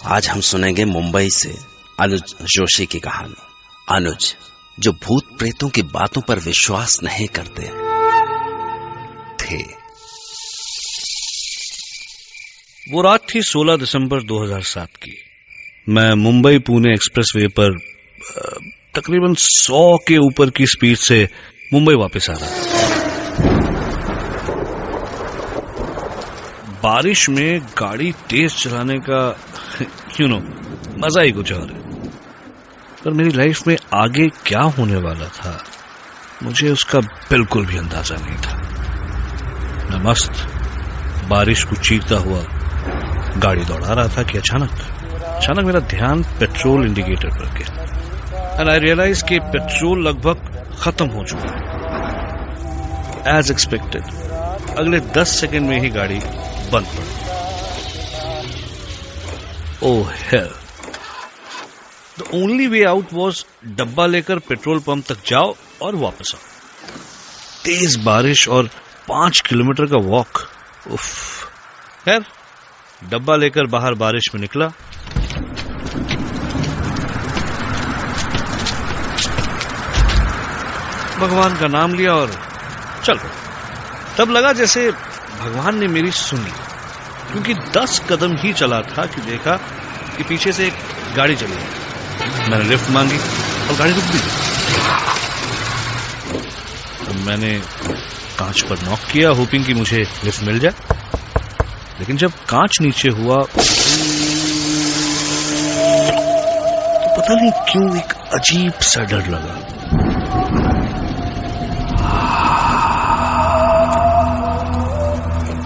आज हम सुनेंगे मुंबई से अनुज जोशी की कहानी। अनुज जो भूत प्रेतों की बातों पर विश्वास नहीं करते थे। वो रात थी 16 दिसंबर 2007 की। मैं मुंबई पुणे एक्सप्रेसवे पर तकरीबन 100 के ऊपर की स्पीड से मुंबई वापस आ रहा था। बारिश में गाड़ी तेज चलाने का मजा ही कुछ और है। पर मेरी लाइफ में आगे क्या होने वाला था मुझे उसका बिल्कुल भी अंदाजा नहीं था। मैं मस्त बारिश को चीरता हुआ गाड़ी दौड़ा रहा था कि अचानक मेरा ध्यान पेट्रोल इंडिकेटर पर गया एंड आई रियलाइज कि पेट्रोल लगभग खत्म हो चुका है। एज एक्सपेक्टेड अगले 10 सेकंड में ही गाड़ी बंद पड़ गई। Oh hell, the only way out was डब्बा लेकर पेट्रोल पंप तक जाओ और वापस आओ। तेज बारिश और 5 किलोमीटर का वॉक। उफ, खैर डब्बा लेकर बाहर बारिश में निकला। भगवान का नाम लिया और चल पड़ा। तब लगा जैसे भगवान ने मेरी सुनी, क्योंकि 10 कदम ही चला था कि देखा कि पीछे से एक गाड़ी चली। मैंने लिफ्ट मांगी और गाड़ी रुक भी गई। मैंने कांच पर नॉक किया होपिंग कि मुझे लिफ्ट मिल जाए, लेकिन जब कांच नीचे हुआ तो पता नहीं क्यों एक अजीब सा डर लगा।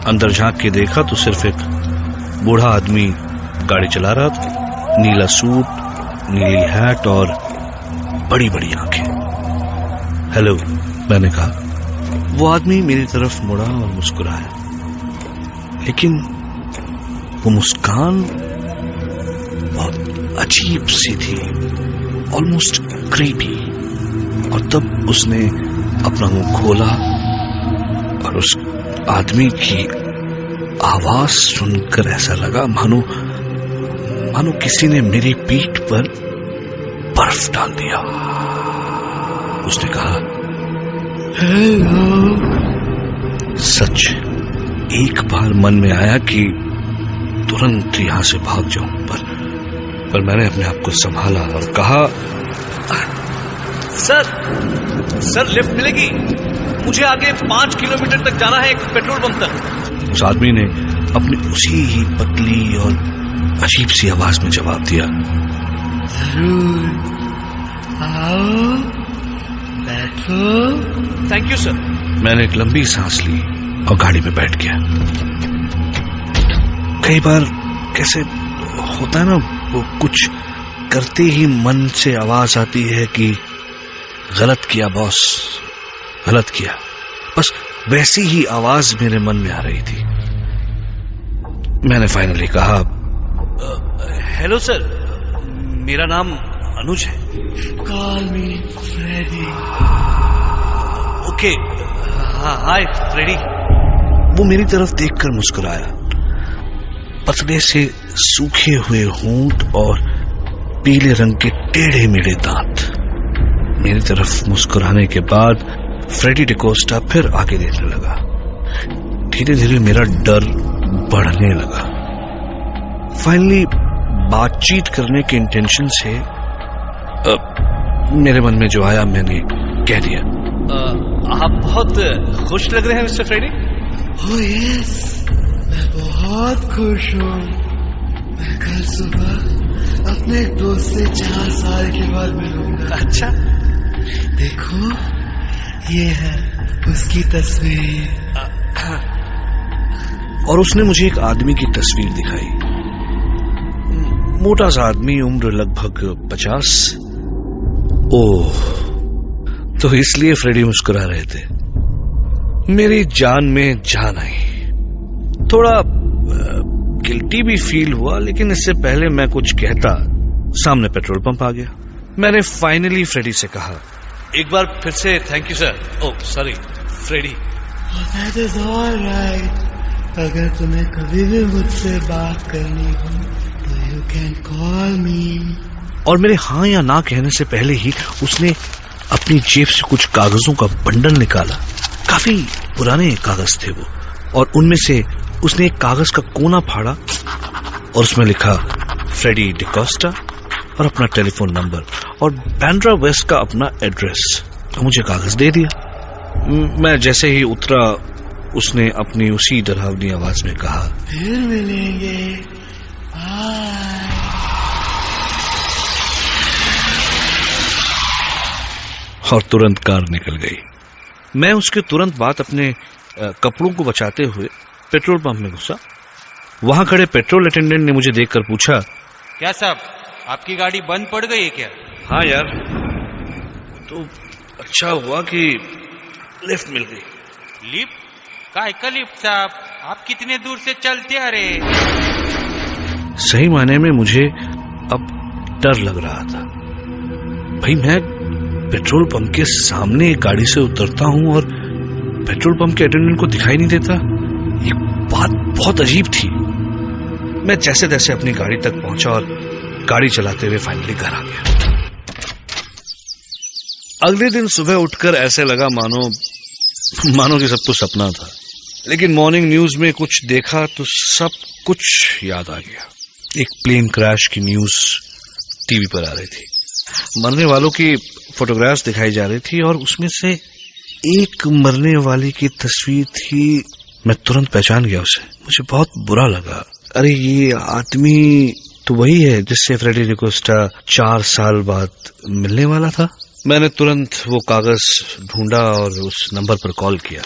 अंदर झांक के देखा तो सिर्फ एक बूढ़ा आदमी गाड़ी चला रहा था। नीला सूट, नीली हैट और बड़ी बड़ी आंखें। हेलो, मैंने कहा। वो आदमी मेरी तरफ मुड़ा और मुस्कुराया, लेकिन वो मुस्कान बहुत अजीब सी थी, ऑलमोस्ट क्रीपी। और तब उसने अपना मुंह खोला और उस आदमी की आवाज सुनकर ऐसा लगा मानो किसी ने मेरी पीठ पर बर्फ डाल दिया। उसने कहा, हेलो। सच एक बार मन में आया कि तुरंत यहां से भाग जाऊं, पर मैंने अपने आप को संभाला और कहा, सर लिफ्ट मिलेगी, मुझे आगे 5 किलोमीटर तक जाना है, एक पेट्रोल पंप तक। उस आदमी ने अपनी उसी ही पतली और अजीब सी आवाज में जवाब दिया, जरूर आओ, बैठो। Thank you sir. मैंने एक लंबी सांस ली और गाड़ी में बैठ गया। कई बार कैसे होता है ना, वो कुछ करते ही मन से आवाज आती है कि गलत किया बॉस, गलत किया। बस वैसी ही आवाज मेरे मन में आ रही थी। मैंने फाइनली कहा, हेलो सर, मेरा नाम अनुज है। Call me Freddy. Okay, hi Freddy. वो मेरी तरफ देखकर मुस्कुराया। पतले से सूखे हुए होंठ और पीले रंग के टेढ़े मेढ़े दांत। मेरी तरफ मुस्कुराने के बाद फ्रेडी डिकोस्टा फिर आगे देखने लगा। धीरे धीरे मेरा डर बढ़ने लगा। फाइनली बातचीत करने के इंटेंशन से मेरे मन में जो आया मैंने कह दिया, आप बहुत खुश लग रहे हैं मिस्टर फ्रेडी। ओह यस, मैं बहुत खुश हूँ। मैं कल सुबह अपने एक दोस्त से 4 साल के बाद मिलूंगा। अच्छा, देखो ये है उसकी तस्वीर। और उसने मुझे एक आदमी की तस्वीर दिखाई। मोटा सा आदमी, उम्र लगभग 50। ओह, तो इसलिए फ्रेडी मुस्कुरा रहे थे। मेरी जान में जान आई। थोड़ा गिल्टी भी फील हुआ, लेकिन इससे पहले मैं कुछ कहता सामने पेट्रोल पंप आ गया। मैंने फाइनली फ्रेडी से कहा, एक बार फिर से thank you sir. Oh sorry Freddy. That is all right. अगर तुम्हें कभी भी मुझसे बात करनी हो तो You can call me. और मेरे हाँ या ना कहने से पहले ही उसने अपनी जेब से कुछ कागजों का बंडल निकाला। काफी पुराने कागज थे वो, और उनमें से उसने एक कागज का कोना फाड़ा और उसमें लिखा फ्रेडी डिकोस्टा और अपना टेलीफोन नंबर और बैंड्रा वेस्ट का अपना एड्रेस। मुझे कागज दे दिया। मैं जैसे ही उतरा उसने अपनी उसी डरावनी आवाज में कहा, फिर मिलेंगे, बाय। और तुरंत कार निकल गई। मैं उसके तुरंत बाद अपने कपड़ों को बचाते हुए पेट्रोल पंप में घुसा। वहां खड़े पेट्रोल अटेंडेंट ने मुझे देखकर पूछा, क्या साहब, आपकी गाड़ी बंद पड़ गई है क्या? हाँ यार, तो अच्छा हुआ कि लिफ्ट मिल गई। लिफ्ट? काय का लिफ्ट साहब? आप कितने दूर से चलते आ रहे? सही मायने में मुझे अब डर लग रहा था। भाई, मैं पेट्रोल पंप के सामने एक गाड़ी से उतरता हूं और पेट्रोल पंप के अटेंडेंट को दिखाई नहीं देता। ये बात बहुत अजीब थी। मैं जैसे तैसे अपनी गाड़ी तक पहुंचा और गाड़ी चलाते हुए फाइनली घर आ गया। अगले दिन सुबह उठकर ऐसे लगा मानो कि सब तो सपना था। लेकिन मॉर्निंग न्यूज में कुछ देखा तो सब कुछ याद आ गया। एक प्लेन क्रैश की न्यूज टीवी पर आ रही थी। मरने वालों की फोटोग्राफ्स दिखाई जा रही थी और उसमें से एक मरने वाली की तस्वीर थी। मैं तुरंत पहचान गया उसे। मुझे बहुत बुरा लगा। अरे, ये आदमी तो वही है जिससे फ्रेडी डिकोस्टा 4 साल बाद मिलने वाला था। मैंने तुरंत वो कागज ढूंढा और उस नंबर पर कॉल किया।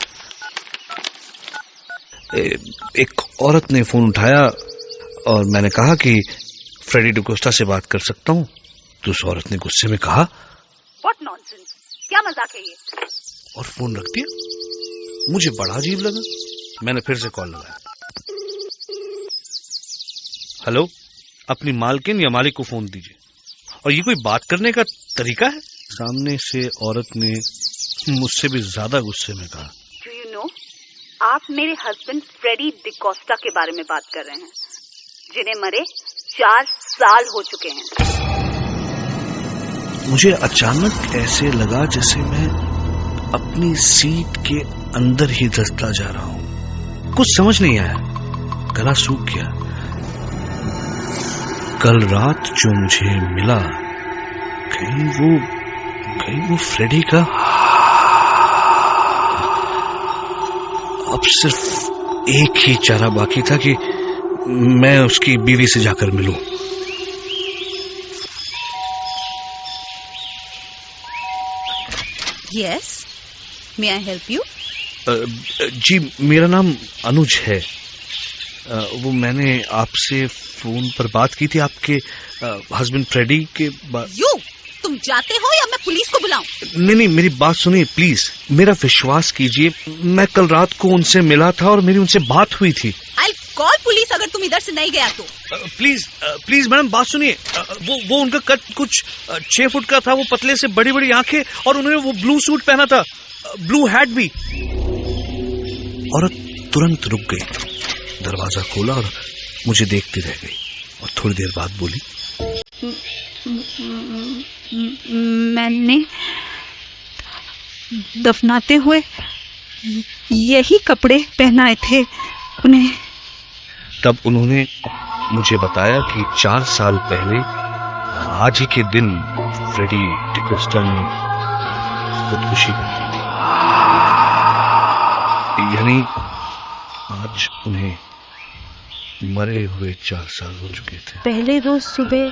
एक औरत ने फोन उठाया और मैंने कहा कि फ्रेडी डिकोस्टा से बात कर सकता हूँ। तो उस औरत ने गुस्से में कहा, What nonsense? क्या मजाक है ये? और फोन रख दिया। मुझे बड़ा अजीब लगा। मैंने फिर से कॉल लगाया। हेलो, अपनी मालकिन या मालिक को फोन दीजिए। और ये कोई बात करने का तरीका है? सामने से औरत ने मुझसे भी ज्यादा गुस्से में कहा, Do you know? आप मेरे हस्बैंड फ्रेडी डिकोस्टा के बारे में बात कर रहे हैं, जिन्हें मरे 4 साल हो चुके हैं। मुझे अचानक ऐसे लगा जैसे मैं अपनी सीट के अंदर ही धंसता जा रहा हूं। कुछ समझ नहीं आया। गला सूख गया। कल रात जो मुझे मिला, कहीं वो फ्रेडी का। अब सिर्फ एक ही चारा बाकी था कि मैं उसकी बीवी से जाकर मिलूं। Yes, may I help you? जी, मेरा नाम अनुज है। वो मैंने आपसे फोन पर बात की थी आपके हस्बैंड फ्रेडी के You, तुम जाते हो या मैं पुलिस को बुलाऊं? नहीं, मेरी बात सुनिए प्लीज। मेरा विश्वास कीजिए, मैं कल रात को उनसे मिला था और मेरी उनसे बात हुई थी। I'll call पुलिस अगर तुम इधर से नहीं गया तो। प्लीज मैडम, बात सुनिए। वो उनका कद कुछ 6 फुट का था। वो पतले से बड़ी बड़ी आंखें और उन्होंने वो ब्लू सूट पहना था, ब्लू हैट भी। औरत तुरंत रुक गई, दरवाजा खोला और मुझे देखती रह गई और थोड़ी देर बाद बोली, मैंने दफनाते हुए यही कपड़े पहनाए थे उन्हें। तब उन्होंने मुझे बताया कि 4 साल पहले आज ही के दिन फ्रेडी डिकोस्टा ने खुदकुशी की थी। यानी आज उन्हें मरे हुए 4 साल हो चुके थे। पहले रोज सुबह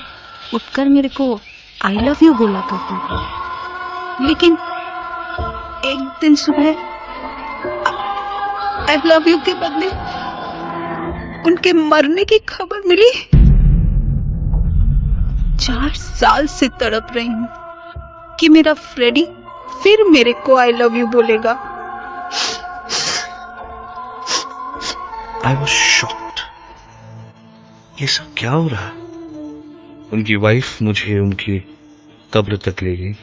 उठकर मेरे को आई लव यू बोला करती थी, लेकिन एक दिन सुबह आई लव यू के बदले उनके मरने की खबर मिली। 4 साल से तड़प रही हूँ कि मेरा फ्रेडी फिर मेरे को आई लव यू बोलेगा। I was shocked। ये सब क्या हो रहा है? उनकी वाइफ मुझे उनकी कब्र तक ले गई।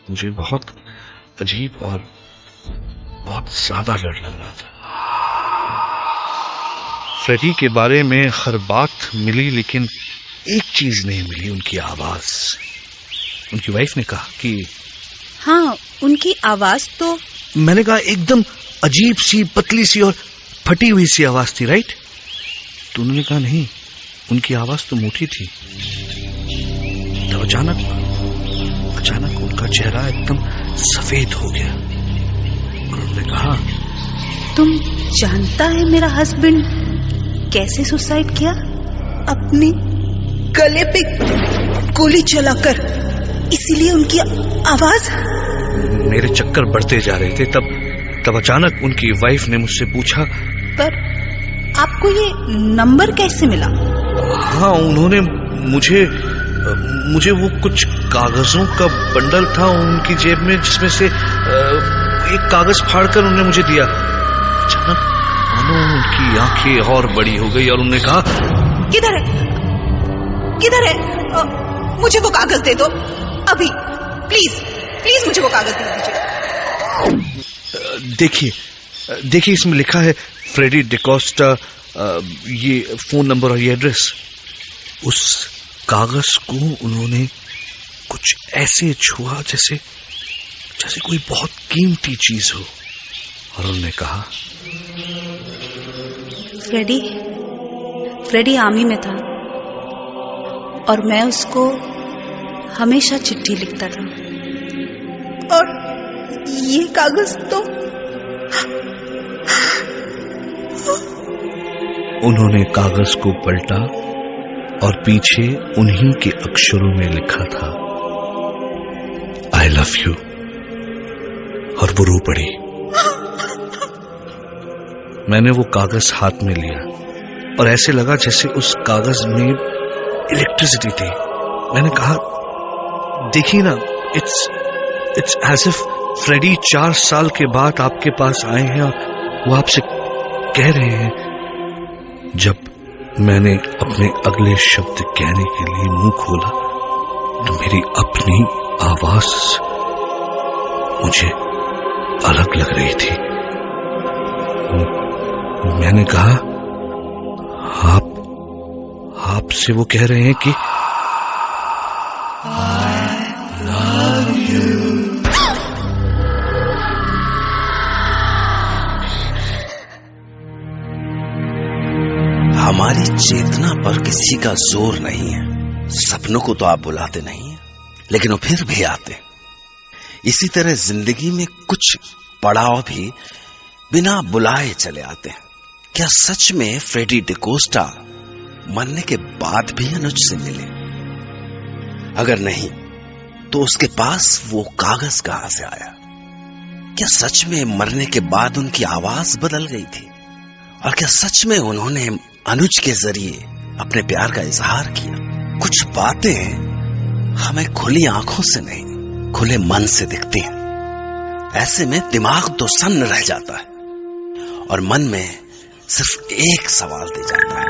मुझे बहुत अजीब और बहुत ज्यादा डर लग रहा था। फ्रेडी के बारे में हर बात मिली, लेकिन एक चीज नहीं मिली, उनकी आवाज। उनकी वाइफ ने कहा कि हाँ, उनकी आवाज तो, मैंने कहा एकदम अजीब सी, पतली सी और फटी हुई सी आवाज थी, राइट? तो उन्होंने कहा नहीं, उनकी आवाज तो मोटी थी। तो अचानक उनका चेहरा एकदम सफेद हो गया और उन्होंने कहा, तुम जानता है मेरा हस्बैंड कैसे सुसाइड किया? अपने गले पे गोली चलाकर। इसीलिए उनकी आवाज। मेरे चक्कर बढ़ते जा रहे थे। तब अचानक उनकी वाइफ ने मुझसे पूछा, पर आपको ये नंबर कैसे मिला? हाँ, उन्होंने मुझे वो कुछ कागजों का बंडल था उनकी जेब में, जिसमें से एक कागज फाड़कर उन्होंने मुझे दिया। अचानक मानो उनकी आंखें और बड़ी हो गई और उन्होंने कहा, किधर है? मुझे वो कागज दे दो अभी, प्लीज मुझे वो कागज दे दीजिए। देखिए इसमें लिखा है फ्रेडी डिकोस्टा, ये फोन नंबर और ये एड्रेस। उस कागज को उन्होंने कुछ ऐसे छुआ जैसे कोई बहुत कीमती चीज हो, और उन्होंने कहा, फ्रेडी आर्मी में था और मैं उसको हमेशा चिट्ठी लिखता था, और ये कागज तो। उन्होंने कागज को पलटा और पीछे उन्हीं के अक्षरों में लिखा था, आई लव यू, और वो रो पड़ी। मैंने वो कागज हाथ में लिया और ऐसे लगा जैसे उस कागज में इलेक्ट्रिसिटी थी। मैंने कहा, देखिए ना, इट्स एज इफ फ्रेडी 4 साल के बाद आपके पास आए हैं और वो आपसे कह रहे हैं। जब मैंने अपने अगले शब्द कहने के लिए मुंह खोला तो मेरी अपनी आवाज मुझे अलग लग रही थी। मैंने कहा, आपसे वो कह रहे हैं कि I love you। हमारी चेतना पर किसी का जोर नहीं है। सपनों को तो आप बुलाते नहीं हैं, लेकिन वो फिर भी आते। इसी तरह जिंदगी में कुछ पड़ाव भी बिना बुलाए चले आते हैं। क्या सच में फ्रेडी डिकोस्टा मरने के बाद भी अनुज से मिले? अगर नहीं तो उसके पास वो कागज कहां से आया? क्या सच में मरने के बाद उनकी आवाज बदल गई थी? और क्या सच में उन्होंने अनुज के जरिए अपने प्यार का इजहार किया? कुछ बातें हमें खुली आंखों से नहीं, खुले मन से दिखती हैं। ऐसे में दिमाग तो सन्न रह जाता है और मन में सिर्फ एक सवाल दे जाता है,